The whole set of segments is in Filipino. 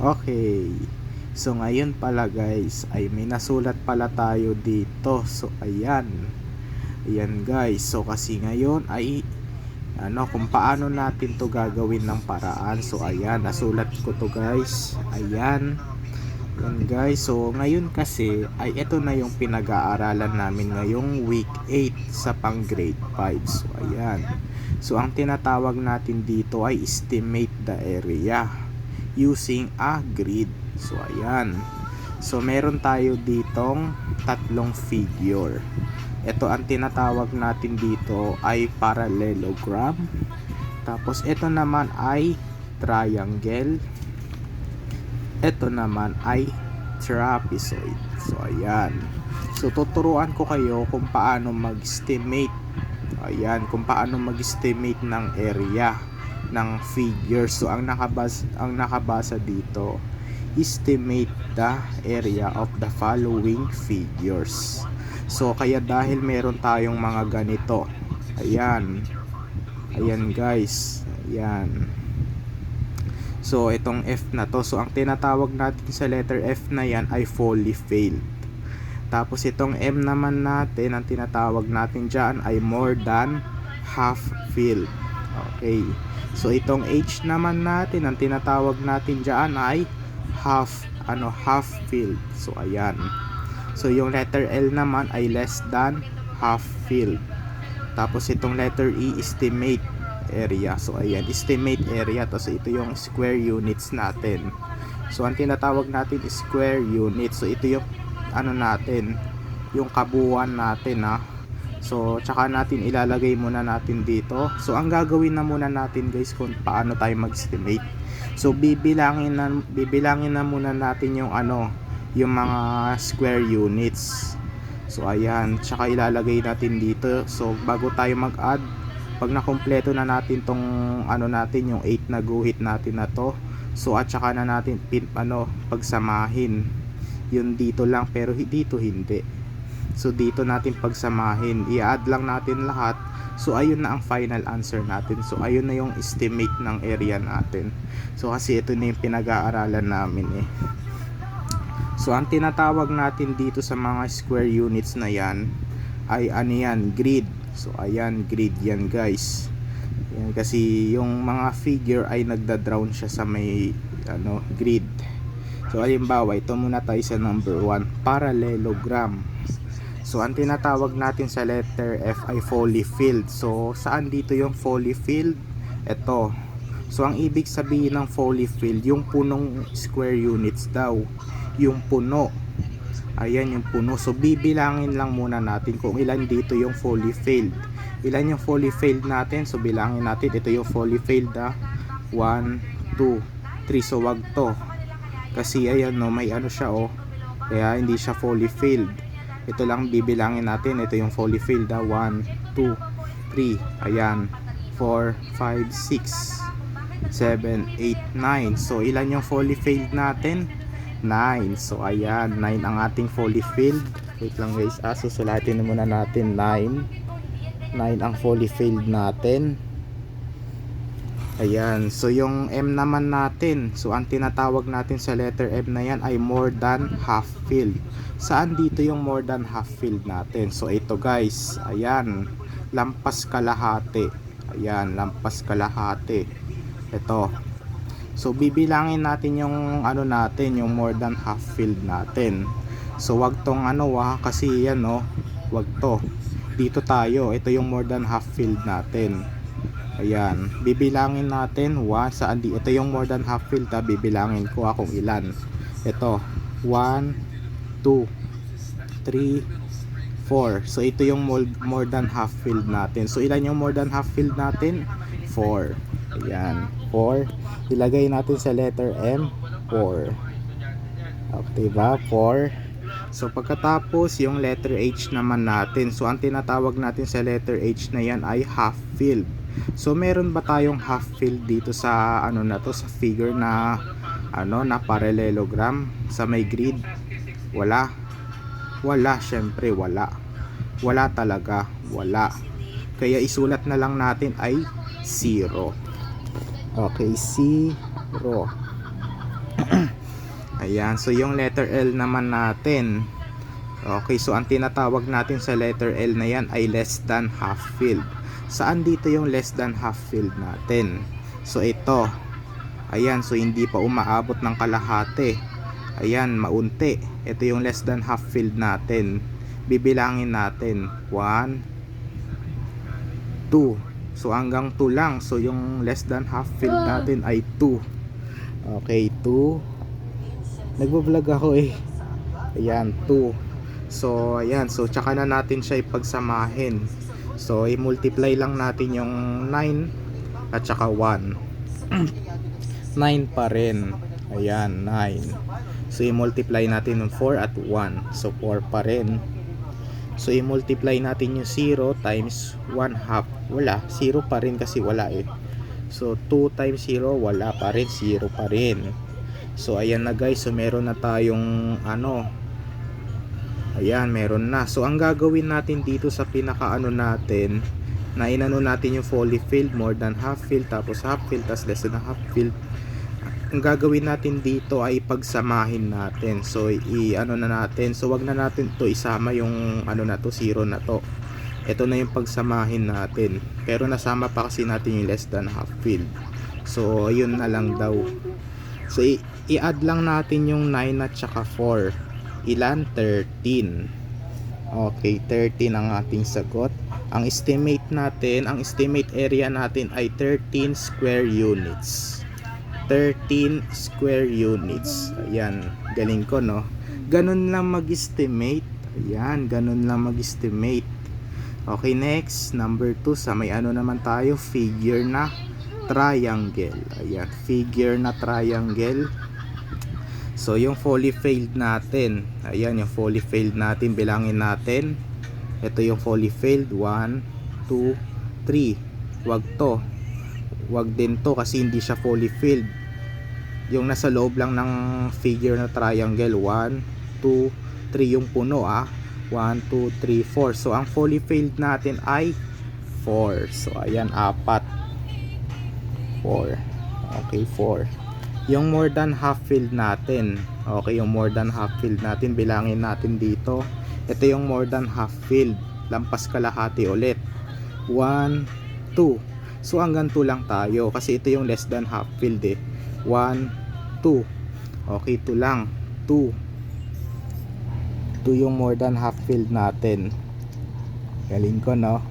Okay. So ngayon pala guys ay may nasulat pala tayo dito. So ayan. Ayan guys. So kasi ngayon ay kung paano natin to gagawin ng paraan. So ayan, nasulat ko to guys. Ayan. Ayan guys. So ngayon kasi ay ito na yung pinag-aaralan namin ngayong week 8 sa pang grade 5. So ayan. So ang tinatawag natin dito ay estimate the area using a grid. So ayan. So meron tayo ditong tatlong figure. Ito ang tinatawag natin dito ay parallelogram. Tapos ito naman ay triangle. Ito naman ay trapezoid. So ayan. So tuturuan ko kayo kung paano mag-estimate. Ayan, kung paano mag-estimate ng area ng figure. So ang nakabasa dito, estimate the area of the following figures. So kaya dahil meron tayong mga ganito, ayan guys, ayan. So itong F na to, so ang tinatawag natin sa letter F na yan ay fully filled. Tapos itong M naman natin, ang tinatawag natin dyan ay more than half filled. Okay. So itong H naman natin, ang tinatawag natin dyan ay half filled. So ayan. So yung letter L naman ay less than half filled. Tapos itong letter E, estimate area. So ayan, estimate area. Tapos ito yung square units natin. So ang tinatawag natin is square units. So ito yung natin, yung kabuuan natin So tsaka natin ilalagay muna natin dito. So ang gagawin na muna natin guys kung paano tayo mag-estimate. So bibilangin na muna natin yung yung mga square units. So ayan, tsaka ilalagay natin dito. So bago tayo mag-add, pag nakumpleto na natin tong natin yung 8 na guhit natin na to, so at tsaka na natin pagsamahin yun dito lang, pero dito hindi. So dito natin pagsamahin, i-add lang natin lahat. So ayun na ang final answer natin. So ayun na yung estimate ng area natin. So kasi ito na yung pinag-aaralan namin So ang tinatawag natin dito sa mga square units na yan ay grid. So ayan, grid yan guys. Yan, kasi yung mga figure ay nagda-drown siya sa may grid. So halimbawa, ito muna tayo sa number 1, parallelogram. So ang tinatawag natin sa letter F ay fully filled. So saan dito yung fully filled? Ito. So ang ibig sabihin ng fully filled, yung punong square units daw, yung puno. Ayan yung puno. So bibilangin lang muna natin kung ilan dito yung fully filled. Ilan yung fully filled natin? So bilangin natin, ito yung fully filled 1, 2, 3. So wag to. Kasi ayan may siya kaya hindi siya fully filled. Ito lang bibilangin natin, ito yung fully filled 1, 2, 3, ayan, 4, 5, 6, 7, 8, 9. So ilan yung fully filled natin? 9. So ayan, 9 ang ating fully filled. Wait lang guys, susulatin na muna natin 9 ang fully filled natin. Ayan, so yung M naman natin, so ang tinatawag natin sa letter M na yan ay more than half filled. Saan dito yung more than half filled natin? So ito guys, ayan, lampas kalahati. Ayan, lampas kalahati. Ito. So bibilangin natin yung natin, yung more than half filled natin. So wag tong kasi yan wag to. Dito tayo, ito yung more than half filled natin. Ayan, bibilangin natin saan ito yung more than half filled bibilangin ko kung ilan. Ito 1, 2, 3, 4. So ito yung more than half filled natin. So ilan yung more than half filled natin? 4. Ayan, 4. Ilagay natin sa letter M, 4. Okay ba? 4. So pagkatapos yung letter H naman natin. So ang tinatawag natin sa letter H na yan ay half filled. So meron ba tayong half filled dito sa sa figure na na parallelogram sa may grid? Wala. Syempre wala. Wala talaga, wala. Kaya isulat na lang natin ay 0. Okay, 0. Ayan, so yung letter L naman natin. Okay, so ang tinatawag natin sa letter L na yan ay less than half filled. Saan dito yung less than half filled natin? So ito, ayan, so hindi pa umaabot ng kalahati. Ayan, maunti. Ito yung less than half filled natin. Bibilangin natin 1, 2. So hanggang 2 lang. So yung less than half filled natin ay 2. Okay, 2. Nagbo-vlog ako eh. Ayan, 2. So ayan, so tsaka na natin siya ipagsamahin. So i-multiply lang natin yung 9 at tsaka 1. 9 pa rin. Ayan, 9. So i-multiply natin yung 4 at 1. So 4 pa rin. So i-multiply natin yung 0 times 1 half. Wala, 0 pa rin kasi wala eh. So 2 times 0, wala pa rin, 0 pa rin. So ayan na guys, so meron na tayong ayan, meron na. So ang gagawin natin dito sa pinaka natin, na inano natin yung fully filled, more than half filled, tapos half filled, tapos less than half filled. Ang gagawin natin dito ay pagsamahin natin. So i-ano na natin. So wag na natin to isama yung na to, 0 na to. Ito na yung pagsamahin natin. Pero nasama pa kasi natin yung less than half filled. So ayun na lang daw. So i-add lang natin yung 9 at saka 4. Ilan? 13. Okay, 13 ang ating sagot. Ang estimate natin, ang estimate area natin ay 13 square units. 13 square units. Ayan, galing ko no. Ganun lang mag-estimate. Ayan, ganun lang mag-estimate. Okay, next, number 2. Sa may naman tayo, figure na triangle. Ayan, figure na triangle. So yung fully filled natin, ayan yung fully filled natin, bilangin natin. Ito yung fully filled, 1, 2, 3. Wag to, wag din to kasi hindi siya fully filled. Yung nasa loob lang ng figure na triangle, 1, 2, 3 yung puno 1, 2, 3, 4. So ang fully filled natin ay 4. So ayan, 4. Okay, 4. Yung more than half filled natin, okay, yung more than half filled natin, bilangin natin dito. Ito yung more than half filled, lampas kalahati ulit, 1, 2. So hanggang 2 lang tayo kasi ito yung less than half filled eh. 1, 2. Okay, 2 lang, 2. 2 yung more than half filled natin. Galing ko no.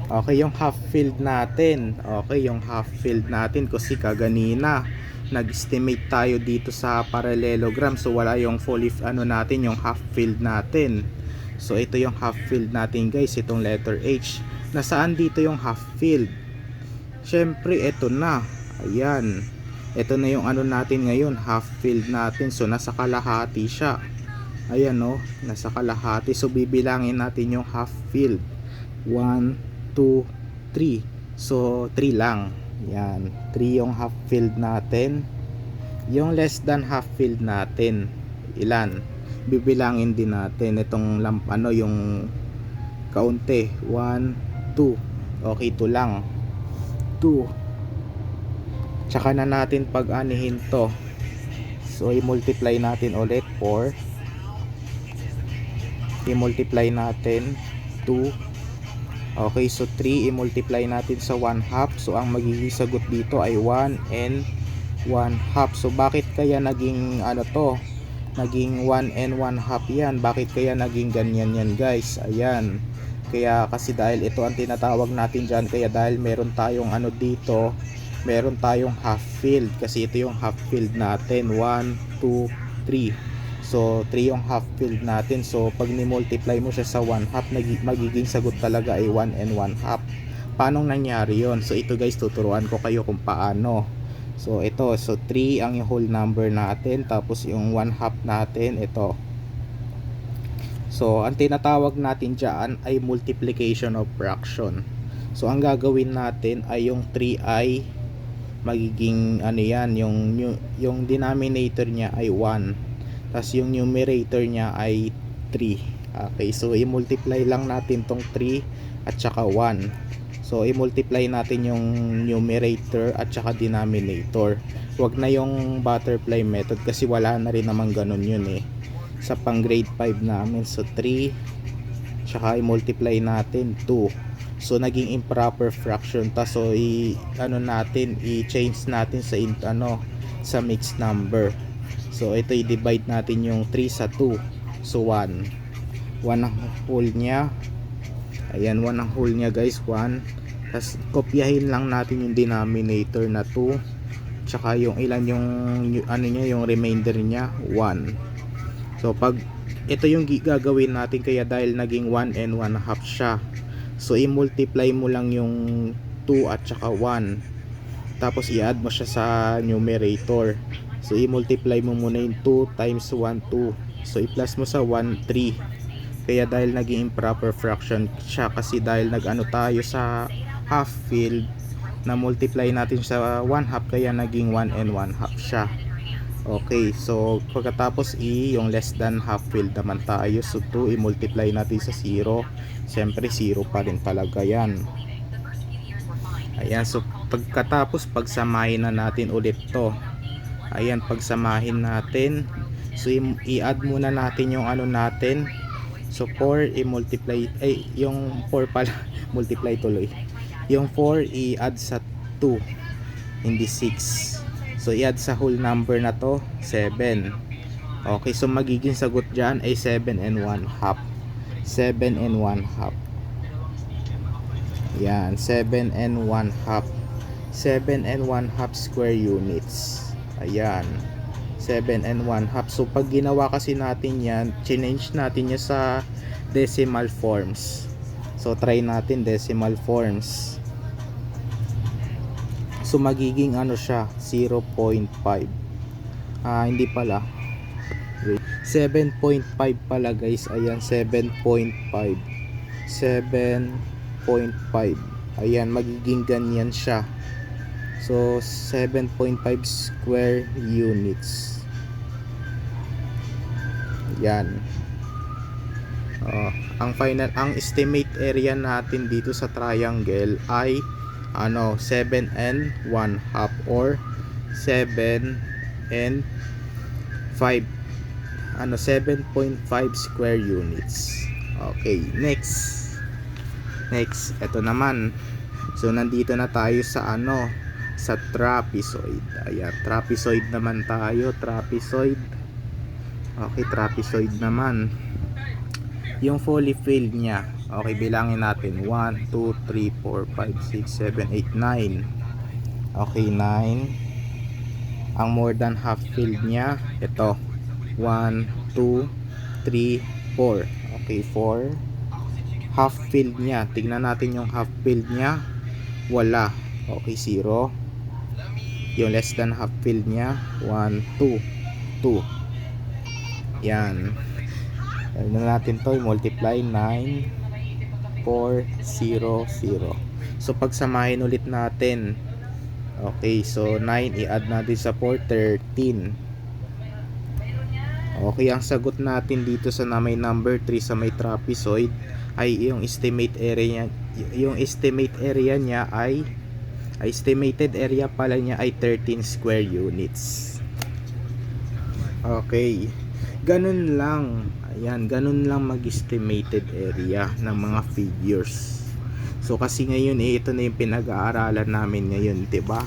Okay, yung half filled natin, okay, yung half filled natin kasi kaganina nag-estimate tayo dito sa parallelogram, so wala yung fully natin, yung half filled natin. So ito yung half filled natin guys, itong letter H. Nasaan dito yung half filled? Syempre ito na. Ayan, ito na yung natin ngayon, half filled natin. So nasa kalahati siya. Ayan no, nasa kalahati. So bibilangin natin yung half filled, 1, 2, 3. So 3 lang. Yan, 3 yung half filled natin. Yung less than half filled natin, ilan? Bibilangin din natin itong yung kaunti, 1, 2. Okay, 2 lang, 2. Tsaka na natin pag-anihin to. So i-multiply natin ulit, 4. I-multiply natin 2. Okay, so 3 i-multiply natin sa 1 half. So ang magiging sagot dito ay 1 and 1 half. So bakit kaya naging naging 1 and 1 half yan? Bakit kaya naging ganyan yan guys? Ayan, kaya kasi dahil ito ang tinatawag natin dyan. Kaya dahil meron tayong dito, meron tayong half filled. Kasi ito yung half filled natin, 1, 2, 3. So 3 yung half filled natin. So pag ni-multiply mo siya sa 1 half, magiging sagot talaga ay 1 and 1 half. Paano nangyari yon? So ito guys, tuturuan ko kayo kung paano. So ito, so 3 ang yung whole number natin, tapos yung 1 half natin ito. So ang tinatawag natin dyan ay multiplication of fraction. So ang gagawin natin ay yung 3 ay magiging yan, yung denominator niya ay 1. Tapos yung numerator niya ay 3. Okay, so i-multiply lang natin tong 3 at saka 1. So i-multiply natin yung numerator at saka denominator. Wag na yung butterfly method kasi wala na rin naman ganun yun sa pang grade 5 namin. So 3 tsaka i-multiply natin 2. So naging improper fraction ta. So i-change natin sa sa mixed number. So ito i-divide natin yung 3 sa 2. So 1 ang whole niya. Ayan, 1 ang whole niya guys, 1. Tapos kopyahin lang natin yung denominator na 2. Tsaka yung ilan yung yung remainder niya, 1. So pag ito yung gagawin natin, kaya dahil naging 1 and 1 half siya. So i-multiply mo lang yung 2 at saka 1. Tapos i-add mo siya sa numerator. So i-multiply mo muna yung 2 times 1, 2. So i-plus mo sa 1, 3. Kaya dahil naging improper fraction siya, kasi dahil tayo sa half filled, na multiply natin sa 1 half, kaya naging 1 and 1 half siya. Okay, so pagkatapos yung less than half filled naman tayo. So 2 i-multiply natin sa 0. Siyempre 0 pa rin talaga yan. Ayan, so pagkatapos pagsamahin na natin ulit to. Ayan, pagsamahin natin. So i-add muna natin yung natin. So 4 i-multiply, yung 4 pala multiply tuloy. Yung 4 i-add sa 2, hindi 6. So i-add sa whole number na to, 7. Okay, so magiging sagot dyan ay 7 and 1 half. 7 and 1 half. Yan, 7 and 1 half. 7 and 1 half square units. Ayan, 7 and 1 half. So pag ginawa kasi natin yan, change natin niya sa decimal forms. So try natin decimal forms. So magiging siya, 0.5. Hindi pala, 7.5 pala guys. Ayan, 7.5. 7.5. Ayan, magiging ganyan siya. So 7.5 square units. Yan. Ang estimate area natin dito sa triangle ay 7 and 1 half or 7 and 5. 7.5 square units. Okay, next. Ito naman. So nandito na tayo sa sa trapezoid. Ayan, trapezoid naman tayo, trapezoid. Okay, trapezoid naman. Yung fully filled niya, okay, bilangin natin 1, 2, 3, 4, 5, 6, 7, 8, 9. Okay, 9. Ang more than half filled niya, ito 1, 2, 3, 4. Okay, 4. Half filled niya, tignan natin yung half filled niya, wala. Okay, 0. Yung less than half filled niya, 1, 2, 2. Yan. Ano natin to, multiply 9, 4, 0, 0. So pagsamahin ulit natin. Okay, so 9 i-add natin sa 4, 13. Okay, ang sagot natin dito sa may number 3 sa may trapezoid ay yung estimated area ay estimated area pala niya ay 13 square units. Okay, ganun lang. Ayan, ganun lang mag-estimated area ng mga figures. So kasi ngayon ito na yung pinag-aaralan namin ngayon, 'di ba?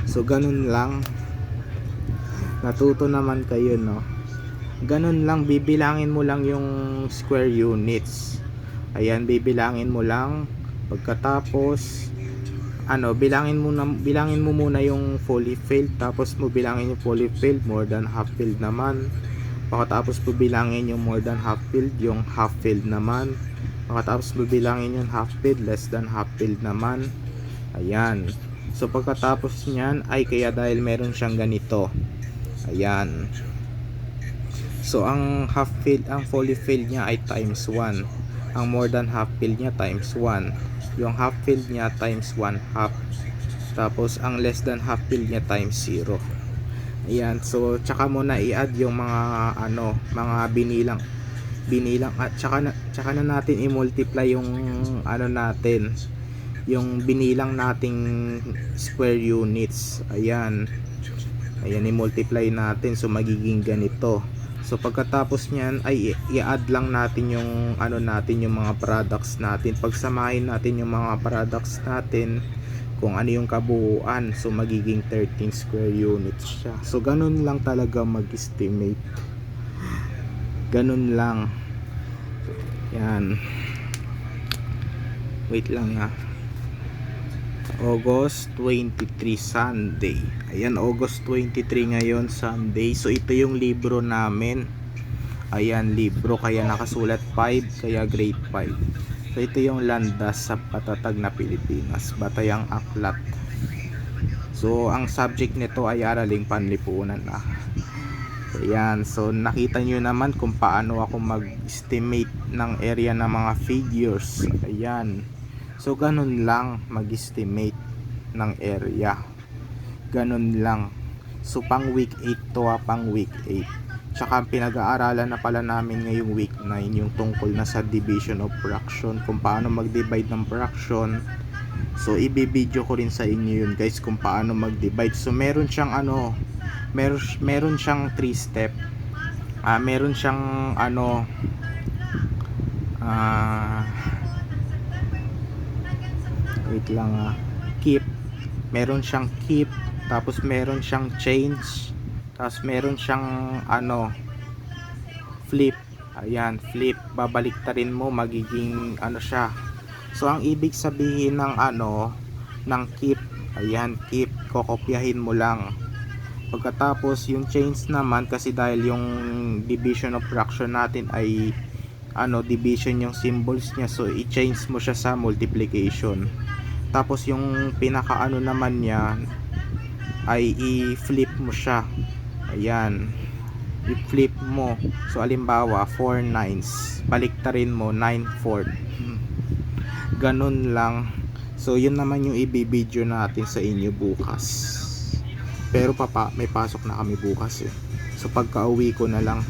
So ganun lang. Natuto naman kayo, no? Ganun lang, bibilangin mo lang yung square units. Ayan, bibilangin mo lang. Pagkatapos bilangin mo muna yung fully filled, tapos mo bilangin yung fully filled, more than half filled naman. Pagkatapos mo bilangin yung more than half filled, yung half filled naman. Pagkatapos mo bilangin yung half filled, less than half filled naman. Ayan. So pagkatapos niyan ay kaya dahil meron siyang ganito. Ayan. So ang half filled, ang fully filled niya ay times 1. Ang more than half filled niya times 1. Yung half filled niya times 1 half. Tapos ang less than half filled niya times 0. Ayan, so tsaka mo na i-add yung mga mga binilang at tsaka na natin i-multiply yung natin, yung binilang nating square units. Ayan, i-multiply natin, so magiging ganito. So pagkatapos niyan ay i-add lang natin yung ano natin, yung mga products natin. Pagsamahin natin yung mga products natin kung ano yung kabuuan, so magiging 13 square units siya. So ganun lang talaga mag-estimate, ganun lang. Yan, wait lang ha. August 23 Sunday. Ayan, August 23 ngayon, Sunday. So ito yung libro namin. Ayan, libro, kaya nakasulat 5, kaya grade 5. So ito yung landas sa patatag na Pilipinas, batayang aklat. So ang subject nito ay araling panlipunan na. Ayan, so nakita nyo naman kung paano ako mag-estimate ng area ng mga figures. Ayan, so ganun lang mag-estimate ng area, ganun lang. So pang week 8 to pang week 8. Tsaka pinag-aaralan na pala namin ngayong week 9 yung tungkol na sa division of fraction, kung paano mag-divide ng fraction. So ibibideo ko rin sa inyo yun guys, kung paano mag-divide. So meron siyang ano, meron siyang 3 step. Meron siyang ano, wait lang, keep, meron siyang keep, tapos meron siyang change, tapos meron siyang ano, flip. Ayan, flip, babaliktarin mo, magiging ano siya. So ang ibig sabihin ng ano, ng keep, ayan, keep, kokopyahin mo lang. Pagkatapos yung change naman, kasi dahil yung division of fraction natin ay ano, division yung symbols niya, so i-change mo siya sa multiplication. Tapos yung pinaka ano naman niya ay i-flip mo siya. Ayan, i-flip mo. So alimbawa 4 nines, baliktarin mo 9 fourth. Ganun lang. So yun naman yung ibibideo natin sa inyo bukas. Pero may pasok na kami bukas eh. So pagka uwi ko na lang